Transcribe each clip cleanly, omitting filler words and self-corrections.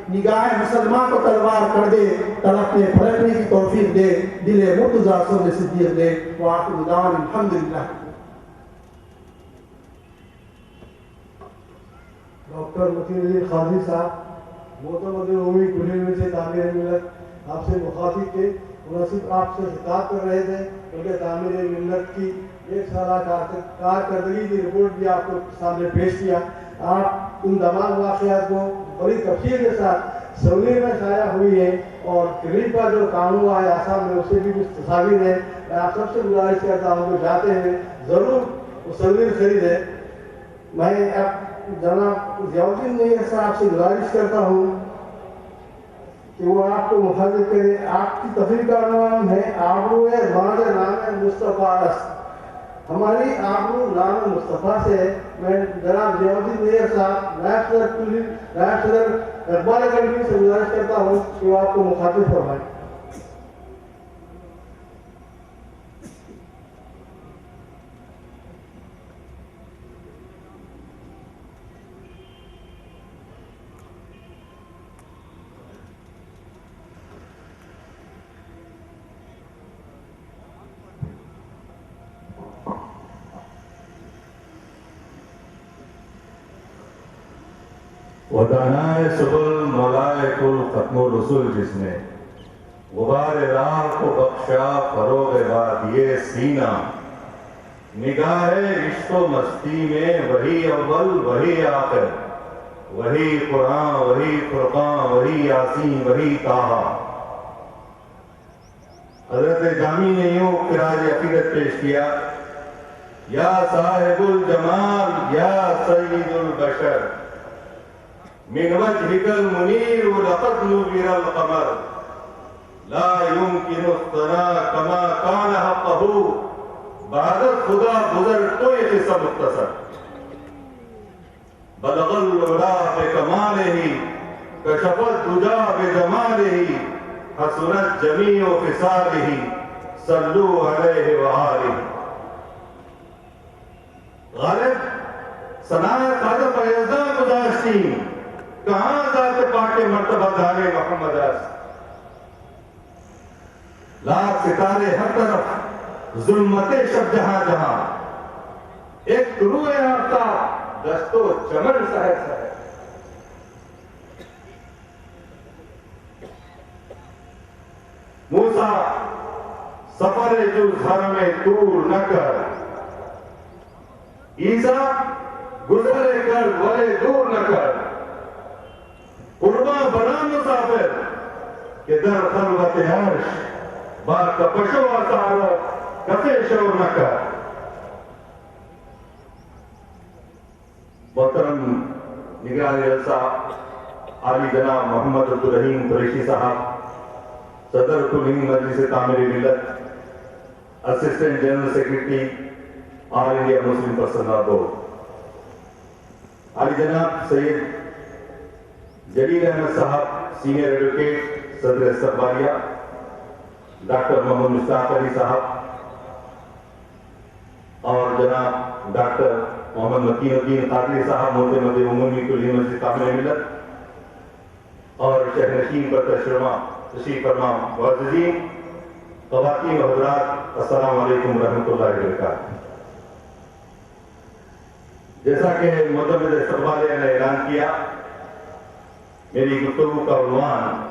نگاہ مسلمان کو تلوار کر دے، تلقنے پھلکنے کی توفیق دے، دل مرتضیٰ صبر صدیق دے۔ وآخر دعوانا الحمدللہ۔ ڈاکٹر متین الدین قاضی صاحب معتمد عمومی کھلی ہوئی سے تعمیر ملت آپ سے مخاطب تھے، نہ صرف آپ سے خطاب کر رہے تھے بلکہ تعمیر ملت کی ایک سالہ کارکردگی کی رپورٹ بھی آپ کو سامنے پیش کیا۔ آپ ان تمام واقعات کو بڑی تفصیل کے ساتھ سولیر میں شائع ہوئی ہے، اور کلپ کا جو کام ہوا ہے آسام میں اسے بھی کچھ تصاویر ہے۔ میں آپ سب سے گزارش کرتا ہوں کہ جاتے ہیں ضرور وہ سولیر خریدیں۔ میں اب جناب ضیاء الدین نیر صاحب سے گزارش کرتا ہوں کہ وہ آپ کو مخاطب کرے۔ آپ کی تقریر کا عنوان ہے آبرو بعد نام مصطفیٰ است۔ ہماری آبرو نام مصطفیٰ سے میں جناب ضیاء الدین نیر صاحب نائب صدر اقبال اکیڈمی سے گزارش کرتا ہوں کہ وہ آپ کو مخاطب فرمائیں۔ ودانائے سبل مولائے کل ختم الرسول جس نے غبار راہ کو بخشا فروغ وادی سینہ، نگاہ عشق و مستی میں وہی اول وہی آخر، وہی قرآن وہی فرقان وہی یاسین وہی طٰہٰ۔ حضرت جامی نے یوں خراج عقیدت پیش کیا: یا صاحب الجمال یا سید البشر، من وجهك المنير لقد نور القمر، لا يمكن الثناء كما كان حقه بعد خدا گزر کوئی قصہ مختصر، بلغ العلا بکمالہ کشف الدجا بجمالہ، حسنت جمیع خصالہ صلوا علیہ وآلہ۔ غالب ثنائے خواجہ فیضاں گزاشتیں، کہاں ذات پاک مرتبہ دارے محمد است۔ لاکھ ستارے ہر طرف ظلمت شب جہاں جہاں، ایک طلوع آفتاب دست و چمن سہر سہر۔ موسیٰ سفر جز حرم طور نہ کر، عیسیٰ گزرے کر ولے دور نہ کر، قرباں بنا مسافر کہ در خلوت عرش با کپش و اثارت کفے شور نہ کر۔ محترم نگران جلسہ عالی جناب محمد عبدالرحیم قریشی صاحب، صدر کل ہند مجلس تعمیر ملت، اسسٹنٹ جنرل سیکرٹری آل انڈیا مسلم پرسنل بورڈ، عالی جناب سید جلیل احمد صاحب سینئر ایڈوکیٹ صدر استقبالیہ، ڈاکٹر محمد مشتاق علی صاحب، اور جناب ڈاکٹر محمد متین الدین قادری صاحب معتمد عمومی کلی مسجد تعمیر ملت، اور شہر نشین پر تشریف فرما معززین، خواتین و حضرات، السلام علیکم ورحمۃ اللہ وبرکاتہ۔ جیسا کہ معتمد استقبالیہ نے اعلان کیا، میری گفتگو کا عنوان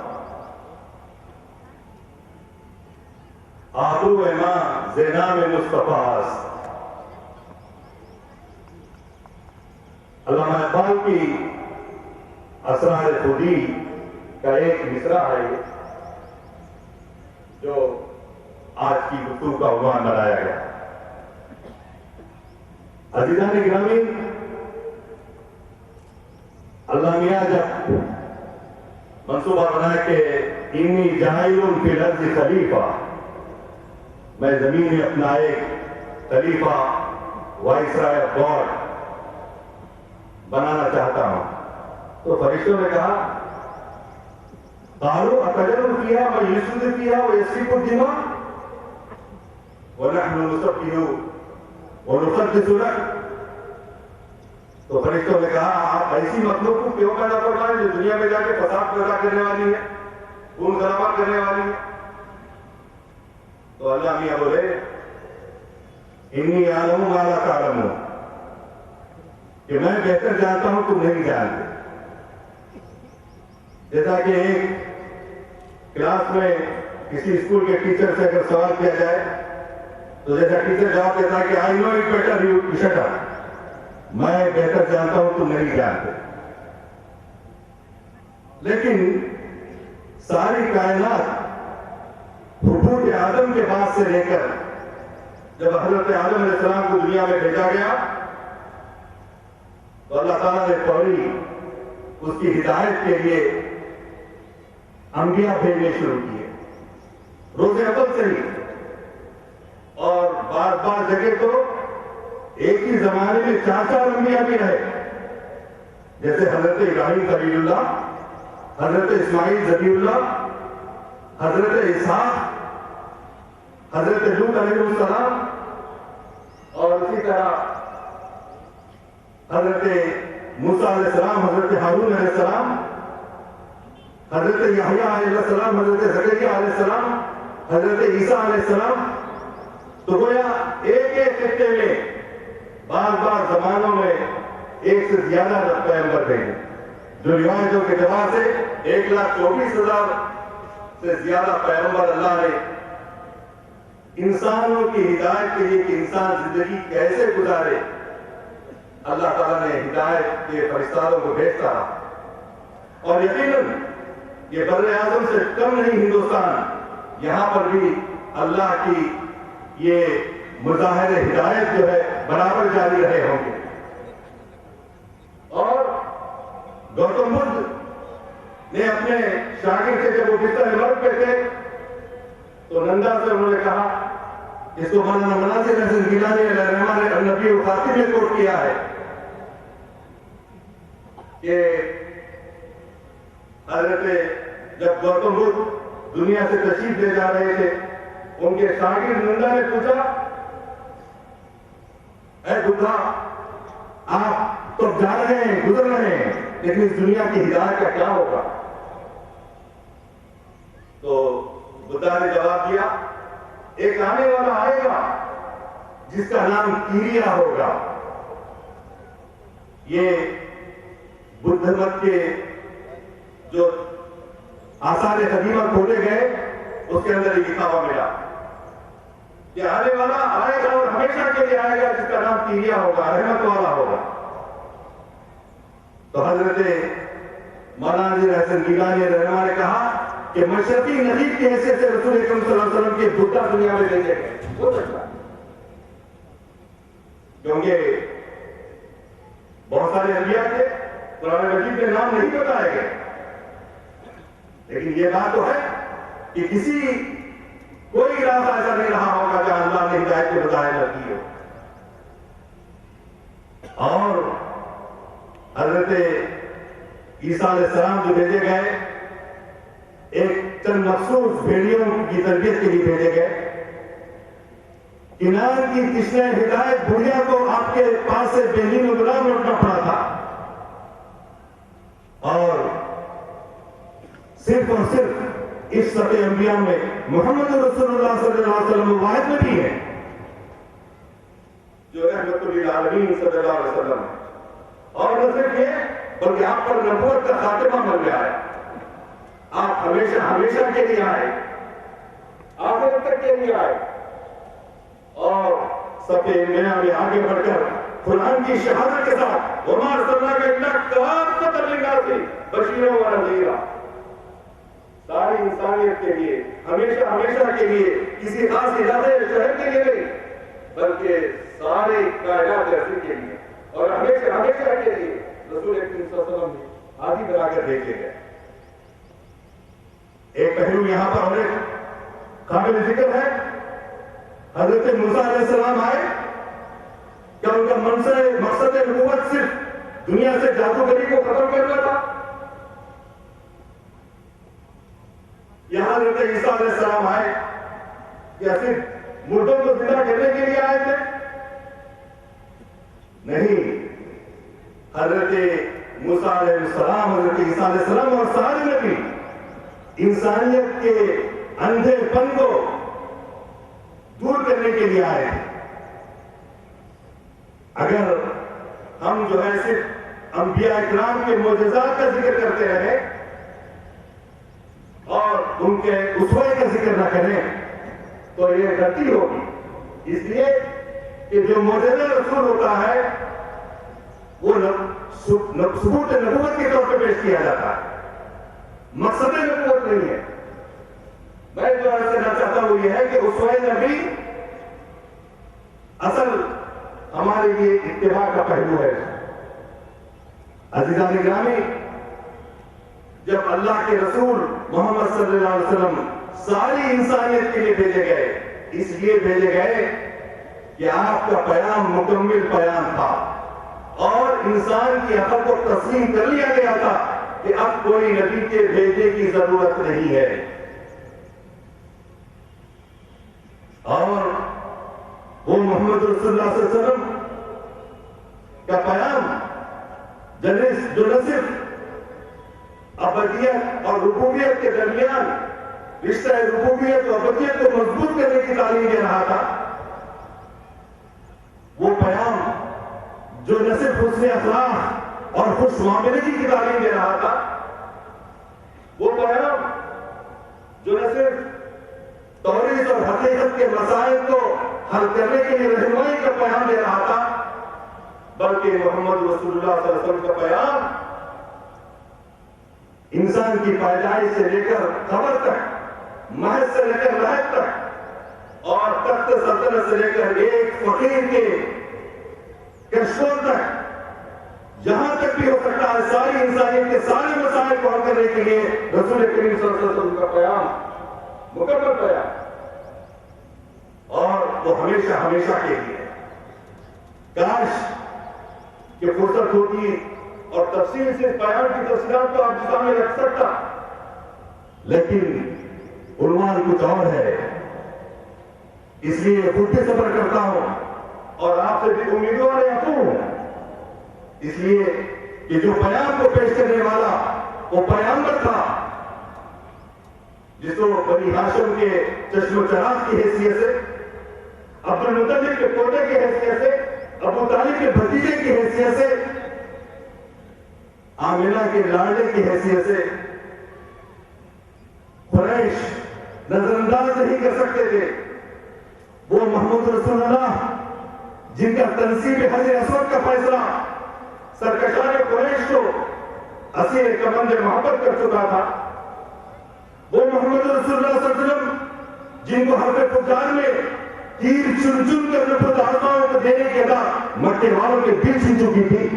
آبرو ماں زینام مصطفیٰ است۔ علامہ اقبال کی اسرار خودی کا ایک مصرع ہے جو آج کی گفتگو کا عنوان بنایا گیا۔ عزیزان گرامی، اللہ میاں جب منصوبہ بنا کہ انی جاعل فی الارض خلیفہ، میں زمین میں اپنا ایک خلیفہ وائسرائے آف گاڈ بنانا چاہتا ہوں، تو فرشتوں نے کہا قالوا اتجعل فیہا من یفسد فیہا ویسفک الدماء ونحن نسبح ونقدس لک۔ تو فرشتوں نے کہا آپ ایسی مخلوق کو کیوں پیدا فرمائیں جو دنیا میں جا کے فساد پیدا کرنے والی ہے، خون خرابہ کرنے والی ہے؟ تو اللہ میاں بولے انی اعلم ما لا تعلمون، کہ میں بہتر جانتا ہوں تم نہیں جانتے۔ جیسا کہ ایک کلاس میں کسی اسکول کے ٹیچر سے اگر سوال کیا جائے تو جیسا ٹیچر جواب دیتا ہے کہ I know it better you shut up, میں بہتر جانتا ہوں تم نہیں جانتے۔ لیکن ساری کائنات حبوط آدم کے بعد سے لے کر جب حضرت آدم علیہ السلام کو دنیا میں بھیجا گیا تو اللہ تعالیٰ نے فوری اس کی ہدایت کے لیے انبیاء بھیجنے شروع کیے، روز اول سے ہی، اور بعض جگہ تو ایک ہی زمانے میں 4 انبیاء بھی رہے، جیسے حضرت ابراہیم خلیل اللہ، حضرت اسماعیل ذبیح اللہ، حضرت اسحاق، حضرت لوط علیہ السلام، اور اسی طرح حضرت موسیٰ علیہ السلام، حضرت ہارون علیہ السلام، حضرت یحییٰ علیہ السلام، حضرت زکریا علیہ السلام، حضرت عیسیٰ علیہ السلام۔ تو گویا ایک خطے میں بعض زمانوں میں ایک سے زیادہ پیغمبر بھیجے، جو روایتوں کے اعتبار سے 1,24,000 سے زیادہ پیغمبر اللہ نے انسانوں کی ہدایت کے لیے کہ انسان زندگی کیسے گزارے، اللہ تعالیٰ نے ہدایت کے فرشتوں کو بھیجتا رہا۔ اور یقیناً یہ بر اعظم سے کم نہیں ہندوستان، یہاں پر بھی اللہ کی یہ مظاہر ہدایت جو ہے برابر جاری رہے ہوں گے۔ اور گوتم بدھ نے اپنے شاگرد سے جب وہ بستر مرگ پہ تھے تو نندا سے انہوں نے کہا، اس کو مولانا مناظر حسن گیلانی علیہ الرحمہ نے النبی الخاتم میں کوٹ کیا ہے کہ حضرت جب گوتم بدھ دنیا سے تشریف لے جا رہے تھے، ان کے شاگرد نندا نے پوچھا، اے بدھا آپ تو جا رہے ہیں، گزر رہے ہیں، لیکن اس دنیا کی ہدایت کا کیا ہوگا؟ تو بدھا نے جواب دیا، ایک آنے والا آئے گا جس کا نام کیریا ہوگا۔ یہ بدھ مت کے جو آثار قدیمہ کھولے گئے اس کے اندر یہ لکھا ہوا ملا کہ آنے والا آئے گا اور ہمیشہ کے لیے آئے گا جس کا نام کیریا ہوگا، رحمت والا ہوگا۔ تو حضرت مولانا حسن گیلانی رحمہ نے کہا کہ مشرقی نظیر کی حیثیت سے رسول اکرم صلی اللہ علیہ وسلم کے بھٹا دنیا میں بھیجے گئے، ہو سکتا ہے، کیونکہ بہت سارے انبیاء کے قرآن مجید کے نام نہیں بتائے گئے، لیکن یہ بات تو ہے کہ کوئی راستہ ایسا نہیں رہا ہوگا جہاں اللہ نے ہدایت کے مظاہر کی ہو۔ اور حضرت عیسیٰ علیہ السلام جو بھیجے گئے، ایک چند مخصوص بھیڑیوں کی تربیت کے لیے بھیجے گئے۔ کنان کی تشنہ ہدایت بڑھیا کو آپ کے پاس سے بہنین و غلام لوٹنا پڑا تھا، اور صرف اور صرف اس سطح انبیاء میں محمد رسول اللہ صلی اللہ علیہ وسلم واحد نبی ہے جو رحمت للعالمین صلی اللہ علیہ وسلم ہے۔ اور نہ صرف یہ بلکہ آپ پر نبوت کا خاتمہ بن گیا ہے، آپ ہمیشہ ہمیشہ کے لیے آئے، آخر تک کے لیے آئے، اور سب انبیاء میں آگے بڑھ کر قرآن کی شہادت کے ساتھ وما ارسلناک الا کافۃ للناس بشیرا ونذیرا، ساری انسانیت کے لیے، ہمیشہ ہمیشہ کے لیے، کسی خاص علاقے یا شہر کے لیے نہیں بلکہ سارے کائنات عظیم کے لیے، اور ہمیشہ ہمیشہ کے لیے رسول اکرم صلی اللہ علیہ وسلم نے ہادی بنا کر بھیجے گئے۔ ایک پہلو یہاں پر اور ایک قابل ذکر ہے، حضرت موسیٰ علیہ السلام آئے، کیا ان کا مقصد نبوت صرف دنیا سے جادوگری کو ختم کرنا تھا؟ یا حضرت عیسیٰ علیہ السلام آئے کیا صرف مردوں کو زندہ کرنے کے لیے آئے تھے؟ نہیں، حضرت موسیٰ علیہ السلام، حضرت عیسیٰ علیہ السلام اور سارے نبی انسانیت کے اندھے پن کو دور کرنے کے لیے آئے ہیں۔ اگر ہم جو ہے صرف انبیاء اکرام کے معجزات کا ذکر کرتے رہے اور ان کے اسوے کا ذکر نہ کریں تو یہ غلطی ہوگی، اس لیے کہ جو معجزہ رسول ہوتا ہے وہ ثبوت نبوت کے طور پہ پیش کیا جاتا ہے، مقصد نبوت نہیں ہے۔ میں جو عرض کرنا چاہتا ہوں یہ ہے کہ اسوہ نبی اصل ہمارے لیے اتباع کا پہلو ہے۔ عزیزان گرامی، جب اللہ کے رسول محمد صلی اللہ علیہ وسلم ساری انسانیت کے لیے بھیجے گئے، اس لیے بھیجے گئے کہ آپ کا پیام مکمل پیام تھا اور انسان کی عقل کو تسلیم کر لیا گیا تھا کہ اب کوئی نبی کے بھیجنے کی ضرورت نہیں ہے، اور وہ محمد رسول اللہ صلی اللہ علیہ وسلم کا پیام جو نہ صرف ابدیت اور ربوبیت کے درمیان رشتہ ربوبیت اور ابدیت کو مضبوط کرنے کی تعلیم دے رہا تھا، وہ پیام جو نہ صرف حسن اخلاق اور خوش معاملگی کی تعلیم دے رہا تھا، وہ پیام جو نہ صرف توحید اور حقیقت کے مسائل کو حل کرنے کے لیے رہنمائی کا پیام دے رہا تھا، بلکہ محمد رسول اللہ صلی اللہ علیہ وسلم کا پیام انسان کی پیدائش سے لے کر قبر تک، محض سے لے کر لحد تک، اور تخت سلطنت سے لے کر ایک فقیر کے کشور تک، جہاں تک بھی ہو سکتا ہے ساری انسانیت کے سارے مسائل کو حل کرنے کے لیے رسول کریم صلی اللہ علیہ وسلم کا پیام مکمل پیام، اور وہ ہمیشہ ہمیشہ کے لیے۔ کاش کہ فرصت ہوتی اور تفصیل سے بیان کی تفصیلات کو آپ کے سامنے رکھ سکتا، لیکن عنوان کچھ اور ہے، اس لیے خود بھی صبر کرتا ہوں اور آپ سے بھی امیدوار ہوں، اس لیے کہ جو پیام کو پیش کرنے والا وہ پیامبر تھا جس کو بنی ہاشم کے چشم و چراغ کی حیثیت سے، عبد المطلب کے پوتے کی حیثیت سے، ابو طالب کے بھتیجے کی حیثیت سے، آمنہ کے لاڈلے کی حیثیت سے قریش نظر انداز نہیں کر سکتے تھے۔ وہ محمد رسول اللہ جن کا تنصیب حجر اسود کا فیصلہ سرکشان قریش کو اسیر کمند محبت کر چکا تھا، وہ محمد رسول اللہ صلی اللہ علیہ وسلم جن کو حرب فجار میں تیر چن چن کر نفرت آزماؤں کو دینے کے بعد مکے والوں کے دل چھن چکی تھی،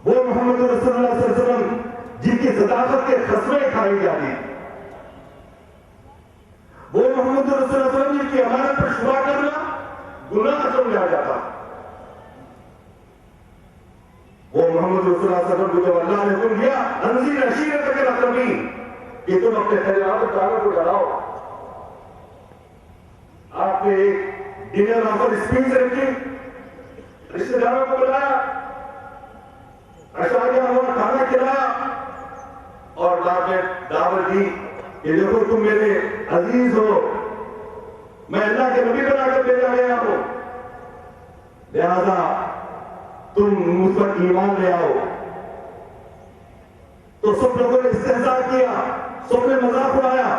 وہ محمد رسول اللہ صلی اللہ علیہ وسلم جن کی صداقت کے خصمیں کھائی جاتی، وہ محمد رسول اللہ صلی اللہ علیہ وسلم جن کی امانت پر شبہ کرنا گناہ سمجھا جاتا، وہ محمد رسول اللہ صلی اللہ علیہ وسلم کو جب اللہ نے حکم دیا انذر عشیرتک الاقربین کہ تم اپنے خیرات داروں کو ڈراؤ، آپ نے ایک ڈنر آفر اسپیچ رکھی، رشتہ داروں کو بلایا، اشاریہ ہوا، کھانا کھلایا اور دعوت دی کہ دیکھو تم میرے عزیز ہو، میں اللہ کے نبی بنا کر بھیجا گیا ہوں، لہذا تم مجھ پر ایمان لے آؤ۔ تو سب لوگوں نے استحضاء کیا، سب نے مذاق اڑایا،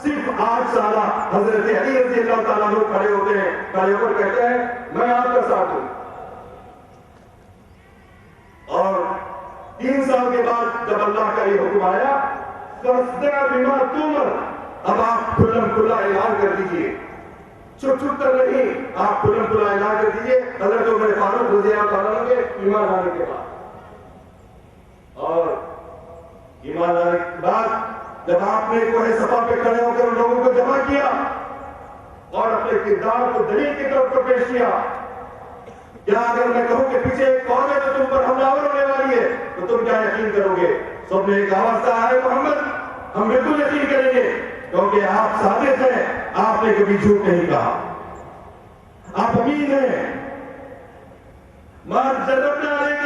صرف 8 سالہ حضرت علی رضی اللہ تعالیٰ عنہ کھڑے ہوتے ہیں، کھڑے ہو کر کہتے ہیں میں آپ کا ساتھ ہوں، اور 3 سال کے بعد جب اللہ کا یہ حکم آیا فَاصْدَعْ بِمَا تُؤْمَرُ، اب آپ کھلم کھلا اعلان کر دیجئے، چھپ چھپ کر نہیں، آپ کھلم کھلا اعلان کر دیجئے حضرت عمر فاروق رضی اللہ تعالیٰ عنہ کے ایمان لانے کے بعد۔ اور ایمان لانے کے بعد جب آپ نے کوہ صفا پہ کھڑے ہو کر لوگوں کو جمع کیا اور اپنے کردار کو دلیل کے طور پر پیش کیا، کیا اگر میں کہوں کہ پیچھے ایک قوم ہے جو تم پر حملہ آور ہونے والی ہے تو تم کیا یقین کرو گے؟ سب نے ایک آواز کہا ہے محمد ہم بالکل یقین کریں گے، کیونکہ آپ صادق ہیں، آپ نے کبھی جھوٹ نہیں کہا، آپ امین ہیں۔ مَا جَرَبْنَا عَلَيْكَ